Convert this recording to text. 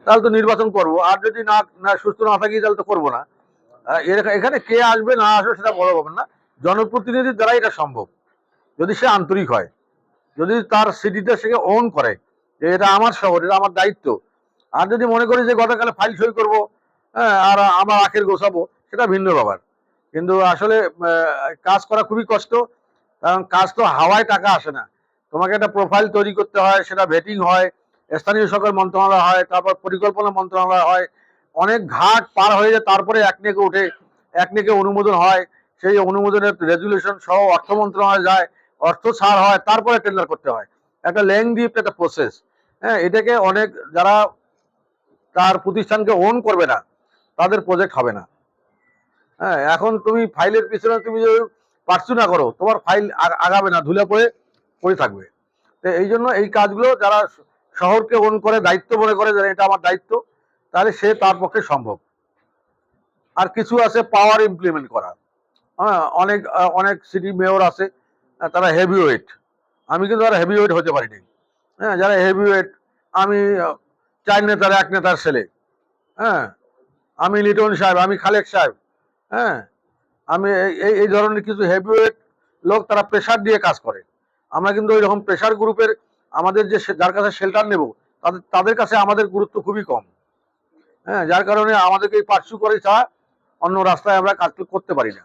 তাহলে তো নির্বাচন করব, আর যদি না না সুস্থ না থাকি তাহলে তো করবো না। এখানে কে আসবে না আসবে সেটা বড় ব্যাপার না, জনপ্রতিনিধির দ্বারা এটা সম্ভব, যদি সে আন্তরিক হয়, যদি তার সিটিতে সে ওন করে যে এটা আমার শহর, এটা আমার দায়িত্ব। আর যদি মনে করি যে গতকালে ফাইল সই করবো, হ্যাঁ, আর আমার আখের গোছাবো, সেটা ভিন্ন ব্যাপার। কিন্তু আসলে কাজ করা খুবই কষ্ট, কারণ কাজ তো হাওয়ায় টাকা আসে না। তোমাকে একটা প্রোফাইল তৈরি করতে হয়, সেটা ভেটিং হয়, স্থানীয় সরকার মন্ত্রণালয় হয়, তারপর পরিকল্পনা মন্ত্রণালয় হয়, অনেক ঘাট পার হয়ে যায়, তারপরে একনেকে উঠে, একনেকে অনুমোদন হয়, সেই অনুমোদনের রেজুলেশন সহ অর্থ মন্ত্রণালয় যায়, অর্থ ছাড় হয়, তারপরে টেন্ডার করতে হয়। একটা লেংদি একটা প্রসেস। হ্যাঁ, এটাকে অনেক যারা তার প্রতিষ্ঠানকে ওন করবে না, তাদের প্রজেক্ট হবে না। হ্যাঁ, এখন তুমি ফাইলের পিছনে তুমি যদি পার্সু না করো, তোমার ফাইল আগাবে না, ধুলে পড়ে পড়ে থাকবে। তো এই জন্য এই কাজগুলো যারা শহরকে ওন করে, দায়িত্ব মনে করে যে এটা আমার দায়িত্ব, তাহলে সে তার পক্ষে সম্ভব। আর কিছু আছে পাওয়ার ইমপ্লিমেন্ট করা। হ্যাঁ, অনেক অনেক সিটি মেয়র আছে, তারা হেভি ওয়েট। আমি কিন্তু আর হেভি ওয়েট হতে পারিনি। হ্যাঁ, যারা হেভি ওয়েট, আমি চার নেতার এক নেতার ছেলে। হ্যাঁ, আমি লিটন সাহেব, আমি খালেক সাহেব। হ্যাঁ, আমি এই ধরনের কিছু হেভিওয়েট লোক, তারা প্রেশার দিয়ে কাজ করে। আমরা কিন্তু ওই রকম প্রেশার গ্রুপের, আমাদের যে যার কাছে শেল্টার নেব, তাদের কাছে আমাদের গুরুত্ব খুবই কম। হ্যাঁ, যার কারণে আমাদেরকে পার্সু করে ছাড়া অন্য রাস্তায় আমরা কাজ করতে পারি না।